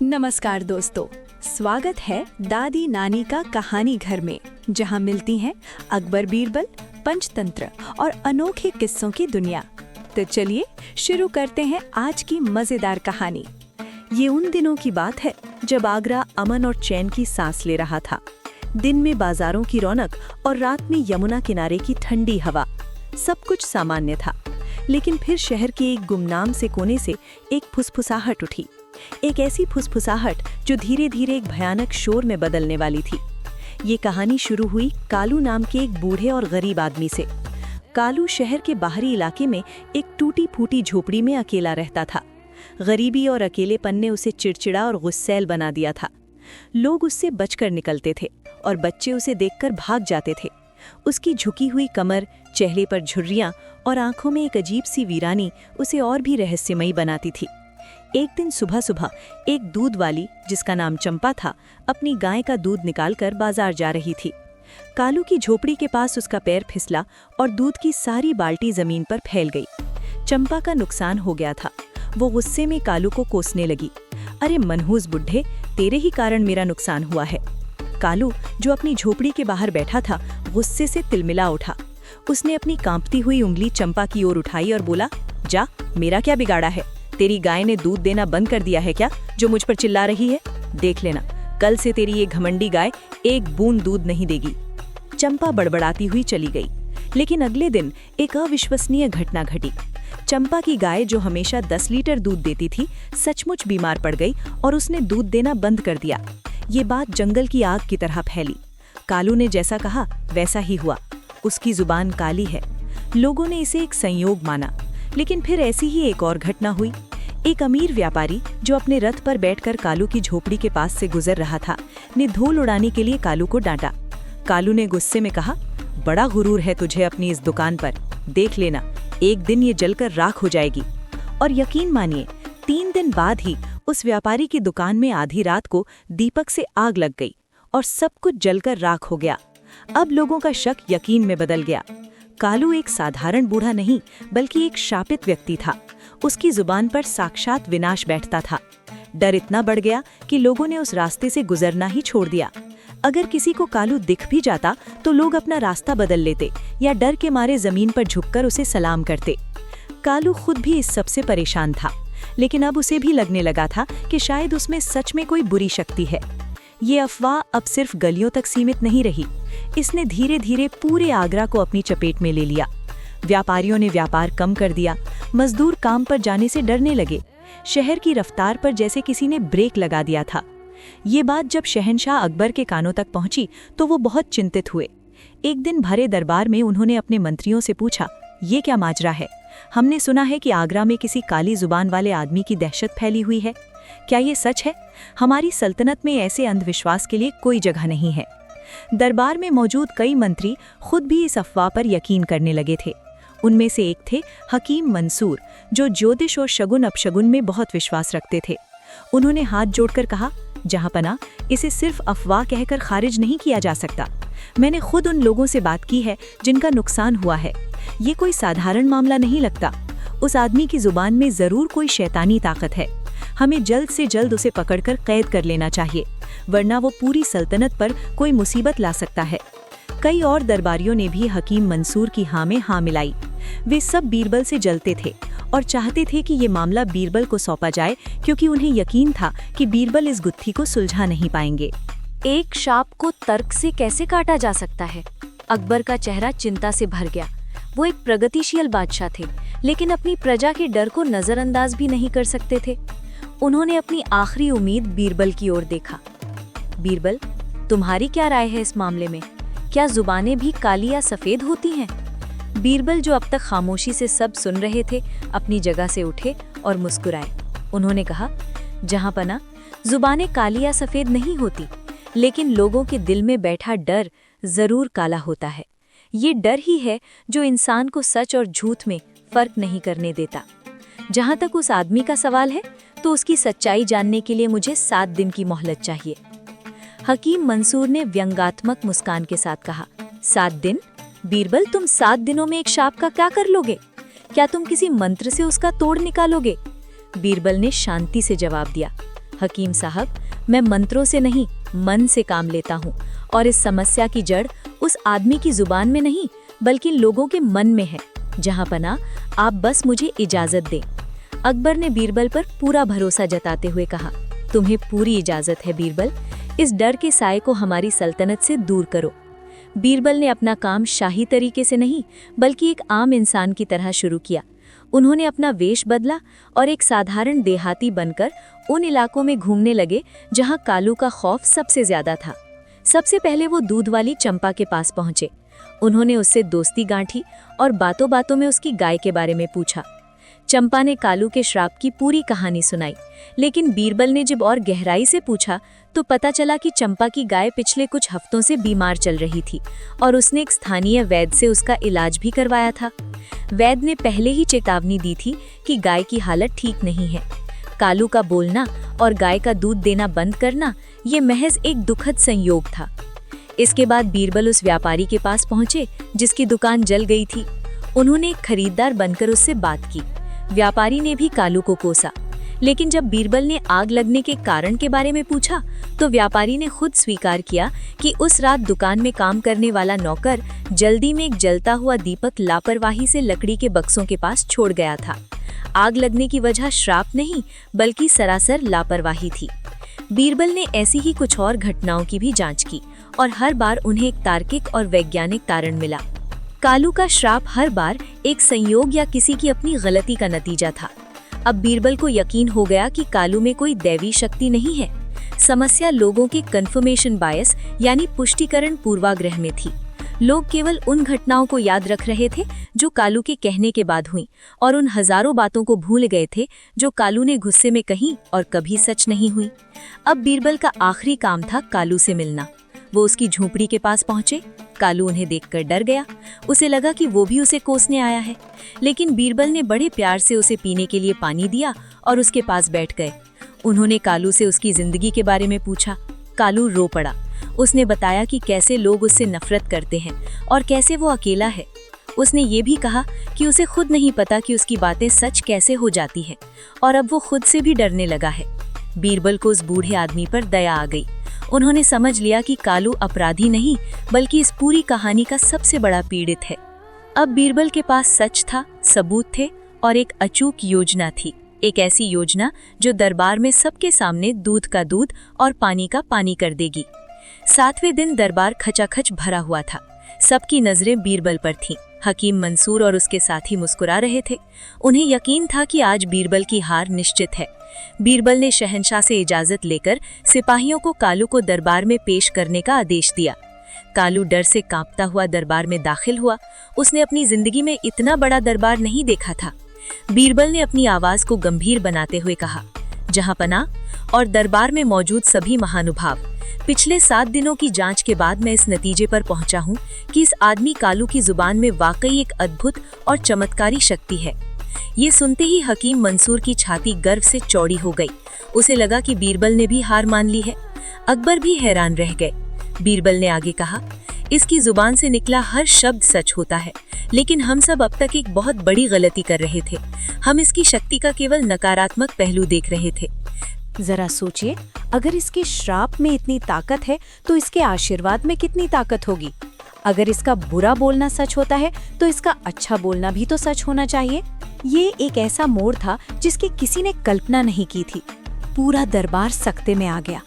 नमस्कार दोस्तों, स्वागत है दादी नानी का कहानी घर में, जहां मिलती हैं अकबर बीरबल, पंचतंत्र और अनोखे किस्सों की दुनिया। तो चलिए शुरू करते हैं आज की मजेदार कहानी। ये उन दिनों की बात है जब आगरा अमन और चैन की सांस ले रहा था। दिन में बाजारों की रौनक और रात में यमुना किनारे की ठंडी हवा, सब कुछ सामान्य था। लेकिन फिर शहर के एक गुमनाम से कोने से एक फुसफुसाहट उठी। एक ऐसी फुसफुसाहट जो धीरे धीरे एक भयानक शोर में बदलने वाली थी। ये कहानी शुरू हुई कालू नाम के एक बूढ़े और गरीब आदमी से। कालू शहर के बाहरी इलाके में एक टूटी फूटी झोपड़ी में अकेला रहता था। गरीबी और अकेलेपन ने उसे चिड़चिड़ा और गुस्सैल बना दिया था। लोग उससे बचकर निकलते थे और बच्चे उसे देखकर भाग जाते थे। उसकी झुकी हुई कमर, चेहरे पर झुर्रियां और आंखों में एक अजीब सी वीरानी उसे और भी रहस्यमयी बनाती थी। एक दिन सुबह सुबह एक दूध वाली, जिसका नाम चंपा था, अपनी गाय का दूध निकालकर बाजार जा रही थी। कालू की झोपड़ी के पास उसका पैर फिसला और दूध की सारी बाल्टी जमीन पर फैल गई। चंपा का नुकसान हो गया था। वो गुस्से में कालू को कोसने लगी। अरे मनहूस बुढ़े, तेरे ही कारण मेरा नुकसान हुआ है। कालू, जो अपनी झोपड़ी के बाहर बैठा था, गुस्से से तिलमिला उठा। उसने अपनी कांपती हुई उंगली चंपा की ओर उठाई और बोला, जा, मेरा क्या बिगाड़ा है? तेरी गाय ने दूध देना बंद कर दिया है क्या, जो मुझ पर चिल्ला रही है? देख लेना, कल से तेरी ये घमंडी गाय एक बूंद दूध नहीं देगी। चंपा बड़बड़ाती हुई चली गई। लेकिन अगले दिन एक अविश्वसनीय घटना घटी। चंपा की गाय, जो हमेशा 10 लीटर दूध देती थी, सचमुच बीमार पड़ गई और उसने दूध देना बंद कर दिया। ये बात जंगल की आग की तरह फैली। कालू ने जैसा कहा वैसा ही हुआ। उसकी जुबान काली है। लोगों ने इसे एक संयोग माना। लेकिन फिर ऐसी ही एक और घटना हुई। एक अमीर व्यापारी, जो अपने रथ पर बैठकर कालू की झोपड़ी के पास से गुजर रहा था, ने धूल उड़ाने के लिए कालू को डांटा। कालू ने गुस्से में कहा, बड़ा गुरूर है तुझे अपनी इस दुकान पर। देख लेना, एक दिन ये जलकर राख हो जाएगी। और यकीन मानिए, 3 दिन बाद ही उस व्यापारी की दुकान में आधी रात को दीपक से आग लग गई और सब कुछ जलकर राख हो गया। अब लोगों का शक यकीन में बदल गया। कालू एक साधारण बूढ़ा नहीं, बल्कि एक शापित व्यक्ति था। उसकी जुबान पर साक्षात विनाश बैठता था। डर इतना बढ़ गया कि लोगों ने उस रास्ते से गुजरना ही छोड़ दिया। अगर किसी को कालू दिख भी जाता तो लोग अपना रास्ता बदल लेते या डर के मारे जमीन पर झुककर उसे सलाम करते। कालू खुद भी इस सबसे परेशान था, लेकिन अब उसे भी लगने लगा था कि शायद उसमें सच में कोई बुरी शक्ति है। ये अफवाह अब सिर्फ गलियों तक सीमित नहीं रही। इसने धीरे धीरे पूरे आगरा को अपनी चपेट में ले लिया। व्यापारियों ने व्यापार कम कर दिया। मजदूर काम पर जाने से डरने लगे। शहर की रफ्तार पर जैसे किसी ने ब्रेक लगा दिया था। ये बात जब शहंशाह अकबर के कानों तक पहुंची तो वो बहुत चिंतित हुए। एक दिन भरे दरबार में उन्होंने अपने मंत्रियों से पूछा, ये क्या माजरा है? हमने सुना है कि आगरा में किसी काली जुबान वाले आदमी की दहशत फैली हुई है। क्या ये सच है? हमारी सल्तनत में ऐसे अंधविश्वास के लिए कोई जगह नहीं है। दरबार में मौजूद कई मंत्री खुद भी इस अफवाह पर यकीन करने लगे थे। उनमें से एक थे हकीम मंसूर, जो ज्योतिष और शगुन अपशगुन में बहुत विश्वास रखते थे। उन्होंने हाथ जोड़कर कहा, जहांपना, इसे सिर्फ अफवाह कहकर खारिज नहीं किया जा सकता। मैंने खुद उन लोगों से बात की है जिनका नुकसान हुआ है। ये कोई साधारण मामला नहीं लगता। उस आदमी की जुबान में जरूर कोई शैतानी ताकत है। हमें जल्द से जल्द उसे पकड़कर कैद कर लेना चाहिए, वरना वो पूरी सल्तनत पर कोई मुसीबत ला सकता है। कई और दरबारियों ने भी हकीम मंसूर की हाँ में हाँ मिलाई। वे सब बीरबल से जलते थे और चाहते थे कि ये मामला बीरबल को सौंपा जाए, क्योंकि उन्हें यकीन था कि बीरबल इस गुत्थी को सुलझा नहीं पाएंगे। एक सांप को तर्क से कैसे काटा जा सकता है? अकबर का चेहरा चिंता से भर गया। वो एक प्रगतिशील बादशाह थे, लेकिन अपनी प्रजा के डर को नजरअंदाज भी नहीं कर सकते थे। उन्होंने अपनी आखिरी उम्मीद बीरबल की ओर देखा। बीरबल, तुम्हारी क्या राय है इस मामले में? क्या जुबानें भी काली या सफेद होती हैं? बीरबल, जो अब तक खामोशी से सब सुन रहे थे, अपनी जगह से उठे और मुस्कुराए। उन्होंने कहा, जहांपना, जुबानें काली या सफेद नहीं होती, लेकिन लोगों के दिल में बैठा डर जरूर काला होता है। ये डर ही है जो इंसान को सच और झूठ में फर्क नहीं करने देता। जहां तक उस आदमी का सवाल है, तो उसकी सच्चाई जानने के लिए मुझे 7 दिन की मोहलत चाहिए। हकीम मंसूर ने व्यंग्यात्मक मुस्कान के साथ कहा, 7 दिन? बीरबल, तुम 7 दिनों में एक सांप का क्या कर लोगे? क्या तुम किसी मंत्र से उसका तोड़ निकालोगे? बीरबल ने शांति से जवाब दिया, हकीम साहब, मैं मंत्रों से नहीं, मन से काम लेता हूँ, और इस समस्या की जड़ उस आदमी की जुबान में नहीं बल्कि लोगों के मन में है। जहाँ पना, आप बस मुझे इजाजत दें। अकबर ने बीरबल पर पूरा भरोसा जताते हुए कहा, तुम्हें पूरी इजाजत है बीरबल, इस डर के साए को हमारी सल्तनत से दूर करो। बीरबल ने अपना काम शाही तरीके से नहीं बल्कि एक आम इंसान की तरह शुरू किया। उन्होंने अपना वेश बदला और एक साधारण देहाती बनकर उन इलाकों में घूमने लगे जहां कालू का खौफ सबसे ज्यादा था। सबसे पहले वो दूध वाली चंपा के पास पहुंचे। उन्होंने उससे दोस्ती गांठी और बातों बातों में उसकी गाय के बारे में पूछा। चंपा ने कालू के श्राप की पूरी कहानी सुनाई, लेकिन बीरबल ने जब और गहराई से पूछा तो पता चला कि चंपा की गाय पिछले कुछ हफ्तों से बीमार चल रही थी और उसने एक स्थानीय वैद्य से उसका इलाज भी करवाया था। वैद्य ने पहले ही चेतावनी दी थी कि गाय की हालत ठीक नहीं है। कालू का बोलना और गाय का दूध देना बंद करना ये महज एक दुखद संयोग था। इसके बाद बीरबल उस व्यापारी के पास पहुंचे जिसकी दुकान जल गई थी। उन्होंने एक खरीदार बनकर उससे बात की। व्यापारी ने भी कालू को कोसा, लेकिन जब बीरबल ने आग लगने के कारण के बारे में पूछा तो व्यापारी ने खुद स्वीकार किया कि उस रात दुकान में काम करने वाला नौकर जल्दी में एक जलता हुआ दीपक लापरवाही से लकड़ी के बक्सों के पास छोड़ गया था। आग लगने की वजह श्राप नहीं बल्कि सरासर लापरवाही थी। बीरबल ने ऐसी ही कुछ और घटनाओं की भी जांच की और हर बार उन्हें एक तार्किक और वैज्ञानिक कारण मिला। कालू का श्राप हर बार एक संयोग या किसी की अपनी गलती का नतीजा था। अब बीरबल को यकीन हो गया कि कालू में कोई दैवी शक्ति नहीं है। समस्या लोगों के कन्फर्मेशन बायस यानी पुष्टिकरण पूर्वाग्रह में थी। लोग केवल उन घटनाओं को याद रख रहे थे जो कालू के कहने के बाद हुई और उन हजारों बातों को भूल गए थे जो कालू ने गुस्से में कही और कभी सच नहीं हुई। अब बीरबल का आखिरी काम था कालू से मिलना। वो उसकी झोपड़ी के पास पहुंचे। कालू उन्हें देखकर डर गया। उसे लगा कि वो भी उसे कोसने आया है, लेकिन बीरबल ने बड़े प्यार से उसे पीने के लिए पानी दिया और उसके पास बैठ गए। उन्होंने कालू से उसकी जिंदगी के बारे में पूछा। कालू रो पड़ा। उसने बताया कि कैसे लोग उससे नफरत करते हैं और कैसे वो अकेला है। उसने ये भी कहा कि उसे खुद नहीं पता कि उसकी बातें सच कैसे हो जाती हैं और अब वो खुद से भी डरने लगा है। बीरबल को उस बूढ़े आदमी पर दया आ गई। उन्होंने समझ लिया कि कालू अपराधी नहीं बल्कि इस पूरी कहानी का सबसे बड़ा पीड़ित है। अब बीरबल के पास सच था, सबूत थे और एक अचूक योजना थी। एक ऐसी योजना जो दरबार में सबके सामने दूध का दूध और पानी का पानी कर देगी। 7वें दिन दरबार खचाखच भरा हुआ था। सबकी नजरें बीरबल पर थीं। हकीम मंसूर और उसके साथी मुस्कुरा रहे थे। उन्हें यकीन था कि आज बीरबल की हार निश्चित है। बीरबल ने शहंशाह से इजाजत लेकर सिपाहियों को कालू को दरबार में पेश करने का आदेश दिया। कालू डर से कांपता हुआ दरबार में दाखिल हुआ। उसने अपनी जिंदगी में इतना बड़ा दरबार नहीं देखा था। बीरबल ने अपनी आवाज को गंभीर बनाते हुए कहा, जहांपना और दरबार में मौजूद सभी महानुभाव, पिछले 7 दिनों की जांच के बाद मैं इस नतीजे पर पहुंचा हूं कि इस आदमी कालू की जुबान में वाकई एक अद्भुत और चमत्कारी शक्ति है। ये सुनते ही हकीम मंसूर की छाती गर्व से चौड़ी हो गई। उसे लगा कि बीरबल ने भी हार मान ली है। अकबर भी हैरान रह गए। बीरबल ने आगे कहा, इसकी जुबान से निकला हर शब्द सच होता है, लेकिन हम सब अब तक एक बहुत बड़ी गलती कर रहे थे। हम इसकी शक्ति का केवल नकारात्मक पहलू देख रहे थे। जरा सोचिए, अगर इसके श्राप में इतनी ताकत है तो इसके आशीर्वाद में कितनी ताकत होगी। अगर इसका बुरा बोलना सच होता है तो इसका अच्छा बोलना भी तो सच होना चाहिए। ये एक ऐसा मोड़ था जिसकी किसी ने कल्पना नहीं की थी। पूरा दरबार सकते में आ गया।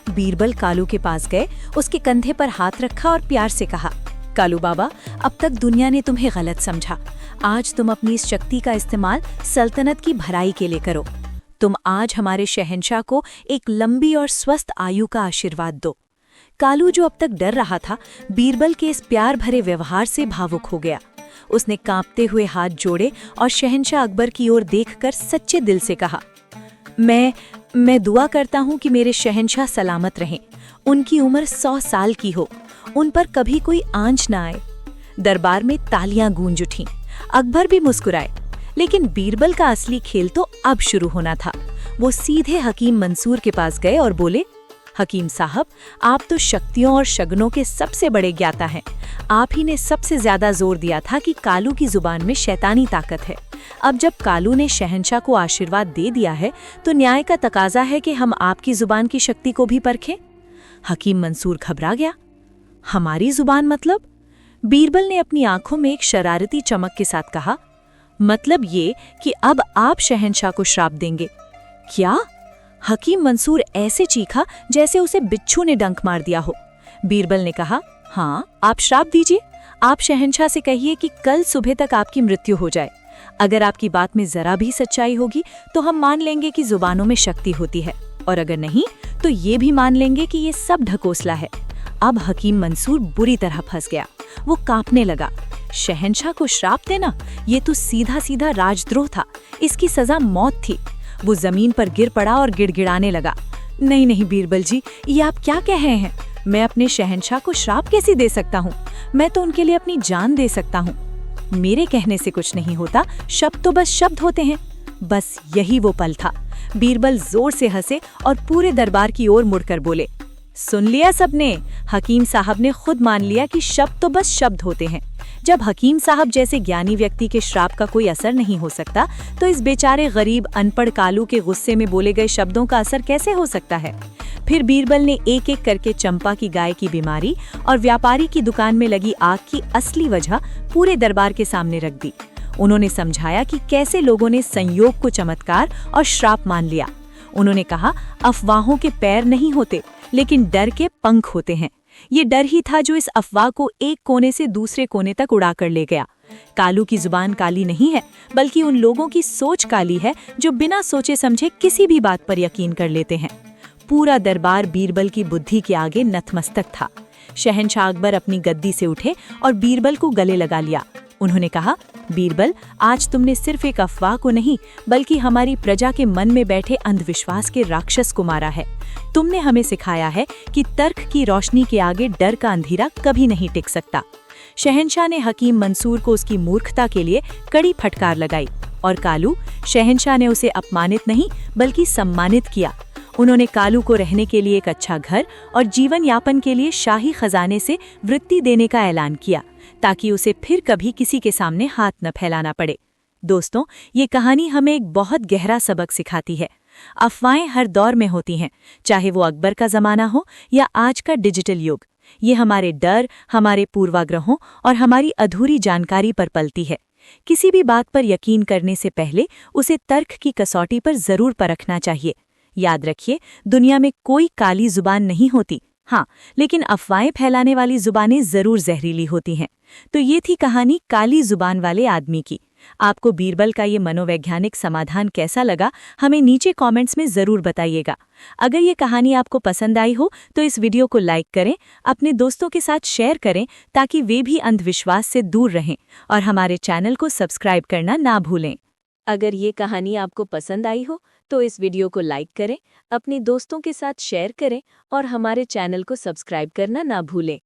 बीरबल कालू के पास गए, उसके कंधे पर हाथ रखा और प्यार से कहा, कालू बाबा, अब तक दुनिया ने तुम्हें गलत समझा। आज तुम अपनी इस शक्ति का इस्तेमाल सल्तनत की भलाई के लिए करो। तुम आज हमारे शहंशाह को एक लंबी और स्वस्थ आयु का आशीर्वाद दो। कालू, जो अब तक डर रहा था, बीरबल के इस प्यार भरे व्यवहार से भावुक हो गया। उसने कांपते हुए हाथ जोड़े और शहंशाह अकबर की ओर देखकर सच्चे दिल से कहा, मैं दुआ करता हूँ कि मेरे शहंशाह सलामत रहें। उनकी उम्र 100 साल की हो, उन पर कभी कोई आंच ना आए। दरबार में तालियां गूंज उठीं। अकबर भी मुस्कुराए, लेकिन बीरबल का असली खेल तो अब शुरू होना था। वो सीधे हकीम मंसूर के पास गए और बोले, हकीम साहब, आप तो शक्तियों और शगुनों के सबसे बड़े ज्ञाता हैं। आप ही ने सबसे ज्यादा जोर दिया था कि कालू की जुबान में शैतानी ताकत है। अब जब कालू ने शहंशाह को आशीर्वाद दे दिया है तो न्याय का तकाजा है कि हम आपकी जुबान की शक्ति को भी परखें। हकीम मंसूर घबरा गया। हमारी जुबान मतलब? बीरबल ने अपनी आंखों में एक शरारती चमक के साथ कहा, मतलब ये कि अब आप शहंशाह को श्राप देंगे। क्या? हकीम मंसूर ऐसे चीखा जैसे उसे बिच्छू ने डंक मार दिया हो। बीरबल ने कहा, हाँ, आप श्राप दीजिए। आप शहंशाह से कहिए कि कल सुबह तक आपकी मृत्यु हो जाए। अगर आपकी बात में जरा भी सच्चाई होगी तो हम मान लेंगे कि जुबानों में शक्ति होती है, और अगर नहीं तो ये भी मान लेंगे कि ये सब ढकोसला है। अब हकीम मंसूर बुरी तरह फंस गया। वो कांपने लगा। शहंशाह को श्राप देना, ये तो सीधा सीधा राजद्रोह था। इसकी सजा मौत थी। वो जमीन पर गिर पड़ा और गिड़गिड़ाने लगा। नहीं नहीं बीरबल जी, ये आप क्या कह रहे हैं? मैं अपने शहंशाह को श्राप कैसे दे सकता हूँ? मैं तो उनके लिए अपनी जान दे सकता हूँ। मेरे कहने से कुछ नहीं होता, शब्द तो बस शब्द होते हैं। बस यही वो पल था। बीरबल जोर से हंसे और पूरे दरबार की ओर मुड़कर बोले, सुन लिया सबने? हकीम साहब ने खुद मान लिया कि शब्द तो बस शब्द होते हैं। जब हकीम साहब जैसे ज्ञानी व्यक्ति के श्राप का कोई असर नहीं हो सकता, तो इस बेचारे गरीब अनपढ़ कालू के गुस्से में बोले गए शब्दों का असर कैसे हो सकता है? फिर बीरबल ने एक एक करके चंपा की गाय की बीमारी और व्यापारी की दुकान में लगी आग की असली वजह पूरे दरबार के सामने रख दी। उन्होंने समझाया कि कैसे लोगों ने संयोग को चमत्कार और श्राप मान लिया। उन्होंने कहा, अफवाहों के पैर नहीं होते, लेकिन डर के पंख होते हैं। ये डर ही था जो इस अफवाह को एक कोने से दूसरे कोने तक उड़ा कर ले गया। कालू की जुबान काली नहीं है, बल्कि उन लोगों की सोच काली है जो बिना सोचे समझे किसी भी बात पर यकीन कर लेते हैं। पूरा दरबार बीरबल की बुद्धि के आगे नतमस्तक था। शहंशाह अकबर अपनी गद्दी से उठे और बीरबल को गले लगा लिया। उन्होंने कहा, बीरबल, आज तुमने सिर्फ एक अफवाह को नहीं, बल्कि हमारी प्रजा के मन में बैठे अंधविश्वास के राक्षस को मारा है। तुमने हमें सिखाया है कि तर्क की रोशनी के आगे डर का अंधेरा कभी नहीं टिक सकता। शहंशाह ने हकीम मंसूर को उसकी मूर्खता के लिए कड़ी फटकार लगाई, और कालू, शहंशाह ने उसे अपमानित नहीं बल्कि सम्मानित किया। उन्होंने कालू को रहने के लिए एक अच्छा घर और जीवन यापन के लिए शाही खजाने से वृत्ति देने का ऐलान किया, ताकि उसे फिर कभी किसी के सामने हाथ न फैलाना पड़े। दोस्तों, ये कहानी हमें एक बहुत गहरा सबक सिखाती है। अफवाहें हर दौर में होती हैं, चाहे वो अकबर का जमाना हो या आज का डिजिटल युग। ये हमारे डर, हमारे पूर्वाग्रहों और हमारी अधूरी जानकारी पर पलती है। किसी भी बात पर यकीन करने से पहले उसे तर्क की कसौटी पर जरूर परखना चाहिए। याद रखिए, दुनिया में कोई काली जुबान नहीं होती। हाँ, लेकिन अफवाहें फैलाने वाली जुबानें जरूर जहरीली होती हैं। तो ये थी कहानी काली जुबान वाले आदमी की। आपको बीरबल का ये मनोवैज्ञानिक समाधान कैसा लगा, हमें नीचे कमेंट्स में जरूर बताइएगा। अगर ये कहानी आपको पसंद आई हो तो इस वीडियो को लाइक करें, अपने दोस्तों के साथ शेयर करें, ताकि वे भी अंधविश्वास से दूर रहें, और हमारे चैनल को सब्सक्राइब करना ना भूलें। अगर ये कहानी आपको पसंद आई हो तो इस वीडियो को लाइक करें, अपने दोस्तों के साथ शेयर करें और हमारे चैनल को सब्सक्राइब करना ना भूलें।